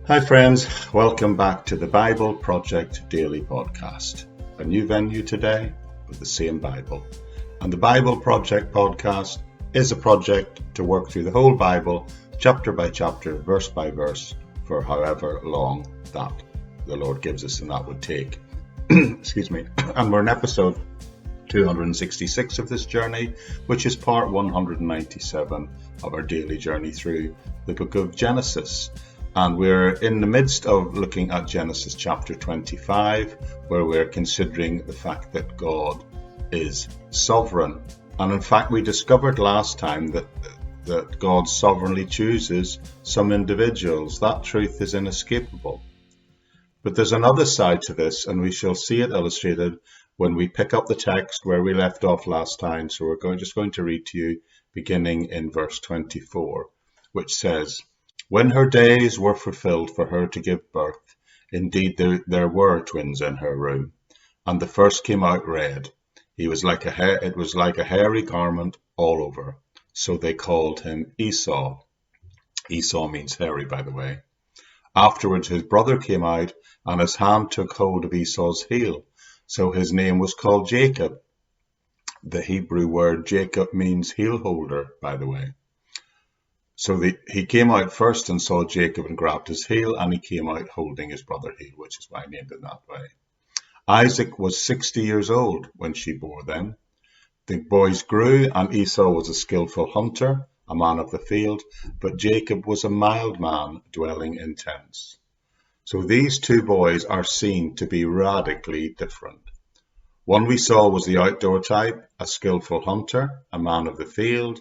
Hi friends, welcome back to the Bible Project Daily Podcast. A new venue today with the same Bible. And the Bible Project Podcast is a project to work through the whole Bible, chapter by chapter, verse by verse, for however long that the Lord gives us and that would take. Excuse me. And we're in episode 266 of this journey, which is part 197 of our daily journey through the book of Genesis. And we're in the midst of looking at Genesis chapter 25, where we're considering the fact that God is sovereign. And in fact, we discovered last time that God sovereignly chooses some individuals. That truth is inescapable. But there's another side to this, and we shall see it illustrated when we pick up the text where we left off last time. So we're just going to read to you beginning in verse 24, which says, "When her days were fulfilled for her to give birth, indeed there were twins in her womb, and the first came out red. It was like a hairy garment all over. So they called him Esau." Esau means hairy, by the way. "Afterwards his brother came out, and his hand took hold of Esau's heel. So his name was called Jacob." The Hebrew word Jacob means heel holder, by the way. So he came out first and saw Jacob and grabbed his heel, and he came out holding his brother's heel, which is why I named it that way. Isaac was 60 years old when she bore them. The boys grew, and Esau was a skillful hunter, a man of the field, but Jacob was a mild man dwelling in tents. So these two boys are seen to be radically different. One we saw was the outdoor type, a skillful hunter, a man of the field.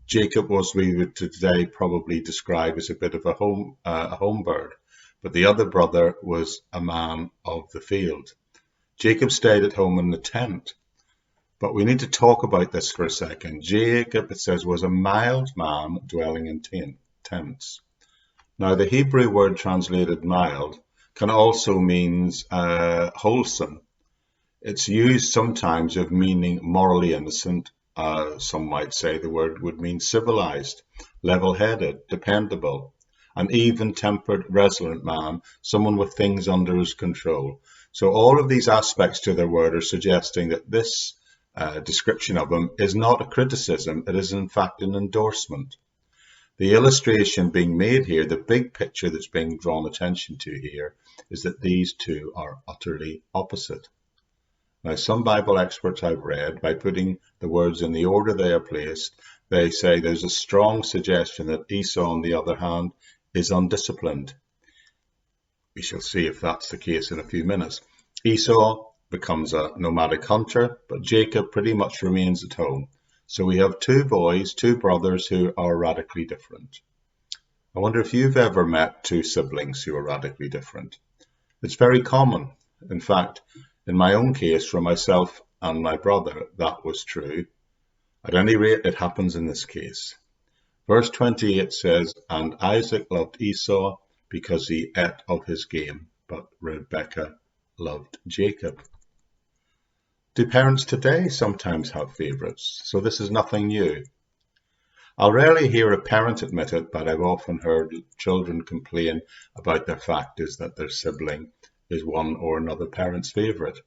Jacob was, we would today probably describe as a bit of a home bird, but the other brother was a man of the field. Jacob stayed at home in the tent, but we need to talk about this for a second. Jacob, it says, was a mild man dwelling in tents. Now, the Hebrew word translated mild can also mean wholesome. It's used sometimes of meaning morally innocent. Some might say the word would mean civilized, level-headed, dependable, an even-tempered, resolute man, someone with things under his control. So all of these aspects to their word are suggesting that this description of him is not a criticism, it is in fact an endorsement. The illustration being made here, the big picture that's being drawn attention to here, is that these two are utterly opposite. Now, some Bible experts I've read, by putting the words in the order they are placed, they say there's a strong suggestion that Esau, on the other hand, is undisciplined. We shall see if that's the case in a few minutes. Esau becomes a nomadic hunter, but Jacob pretty much remains at home. So we have two boys, two brothers who are radically different. I wonder if you've ever met two siblings who are radically different. It's very common. In fact, in my own case, for myself and my brother, that was true. At any rate, it happens in this case. Verse 28 says, "And Isaac loved Esau because he ate of his game, but Rebekah loved Jacob." Do parents today sometimes have favourites? So this is nothing new. I'll rarely hear a parent admit it, but I've often heard children complain about their fact is that their sibling is one or another parent's favourite.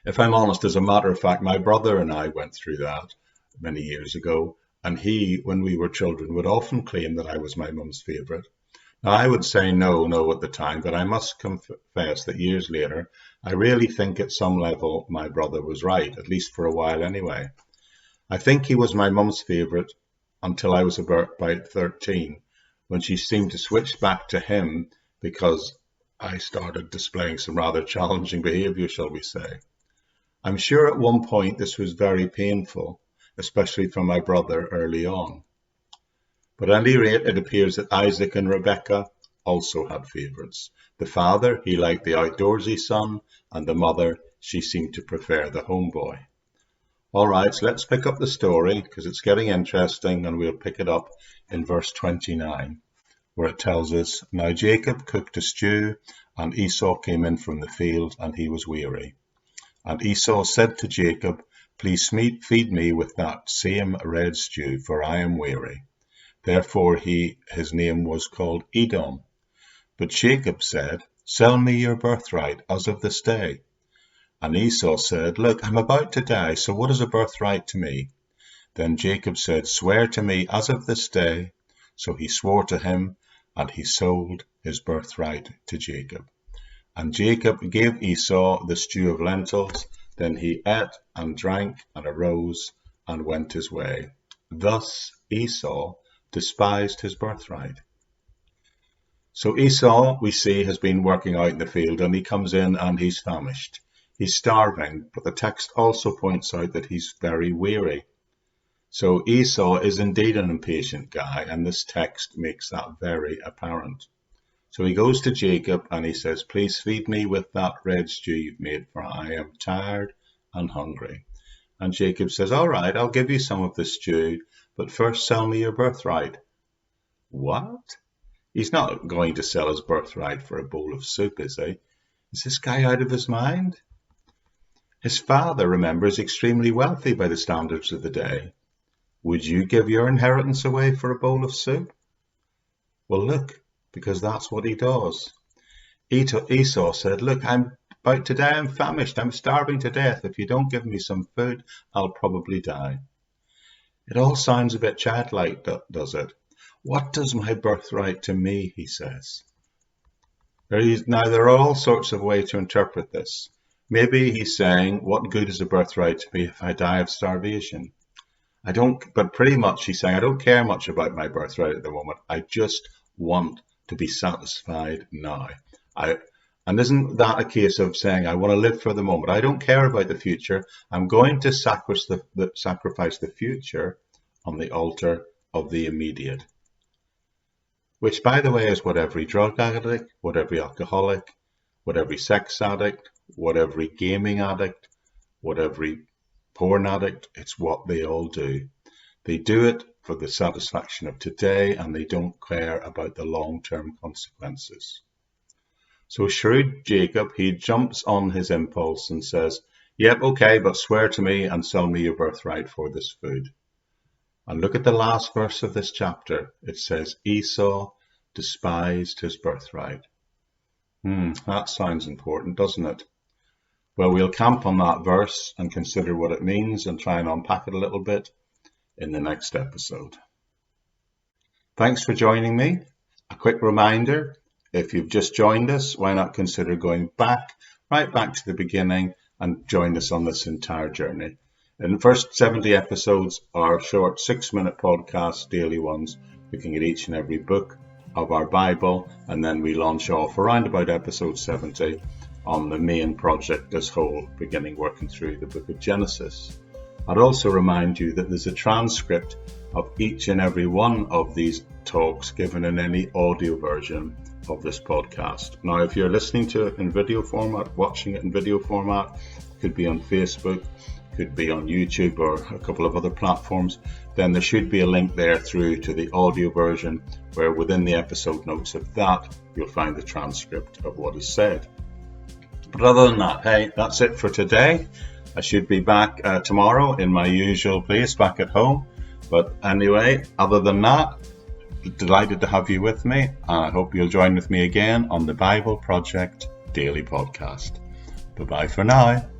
If I'm honest, as a matter of fact, my brother and I went through that many years ago, and he, when we were children, would often claim that I was my mum's favourite. Now, I would say no at the time, but I must confess that years later, I really think at some level my brother was right, at least for a while anyway. I think he was my mum's favourite until I was about 13, when she seemed to switch back to him because I started displaying some rather challenging behaviour, shall we say. I'm sure at one point this was very painful, especially for my brother early on. But at any rate, it appears that Isaac and Rebekah also had favourites. The father, he liked the outdoorsy son, and the mother, she seemed to prefer the homeboy. All right, so let's pick up the story, because it's getting interesting, and we'll pick it up in verse 29. Where it tells us, "Now Jacob cooked a stew, and Esau came in from the field, and he was weary. And Esau said to Jacob, Please feed me with that same red stew, for I am weary. Therefore his name was called Edom. But Jacob said, "Sell me your birthright as of this day." And Esau said, "Look, I'm about to die, so what is a birthright to me?" Then Jacob said, "Swear to me as of this day." So he swore to him, and he sold his birthright to Jacob. And Jacob gave Esau the stew of lentils. Then he ate and drank and arose and went his way. Thus Esau despised his birthright. So Esau, we see, has been working out in the field, and he comes in and he's famished. He's starving, but the text also points out that he's very weary. So Esau is indeed an impatient guy, and this text makes that very apparent. So he goes to Jacob and he says, "Please feed me with that red stew you've made, for I am tired and hungry." And Jacob says, "All right, I'll give you some of the stew, but first sell me your birthright." What? He's not going to sell his birthright for a bowl of soup, is he? Is this guy out of his mind? His father, remember, is extremely wealthy by the standards of the day. Would you give your inheritance away for a bowl of soup? Well, look, because that's what he does. Esau said, "Look, I'm about to die. I'm famished. I'm starving to death. If you don't give me some food, I'll probably die." It all sounds a bit childlike, does it? What does my birthright to me, he says. Now, there are all sorts of ways to interpret this. Maybe he's saying, what good is a birthright to me if I die of starvation? But pretty much he's saying, I don't care much about my birthright at the moment. I just want to be satisfied now. And isn't that a case of saying, I want to live for the moment? I don't care about the future. I'm going to sacrifice the future on the altar of the immediate. Which, by the way, is what every drug addict, what every alcoholic, what every sex addict, what every gaming addict, what every porn addict, it's what they all do. They do it for the satisfaction of today, and they don't care about the long-term consequences. So shrewd Jacob, he jumps on his impulse and says, "Yep, okay, but swear to me and sell me your birthright for this food." And look at the last verse of this chapter. It says, Esau despised his birthright. That sounds important, doesn't it? Well, we'll camp on that verse and consider what it means and try and unpack it a little bit in the next episode. Thanks for joining me. A quick reminder, if you've just joined us, why not consider going right back to the beginning and join us on this entire journey. And the first 70 episodes are short 6-minute podcasts, daily ones, looking at each and every book of our Bible, and then we launch off around about episode 70 on the main project as whole, beginning working through the book of Genesis. I'd also remind you that there's a transcript of each and every one of these talks given in any audio version of this podcast. Now, if you're listening to it in video format, watching it in video format, could be on Facebook, could be on YouTube or a couple of other platforms, then there should be a link there through to the audio version where within the episode notes of that, you'll find the transcript of what is said. But other than that, hey, that's it for today. I should be back tomorrow in my usual place, back at home. But anyway, other than that, delighted to have you with me. And I hope you'll join with me again on the Bible Project Daily Podcast. Bye-bye for now.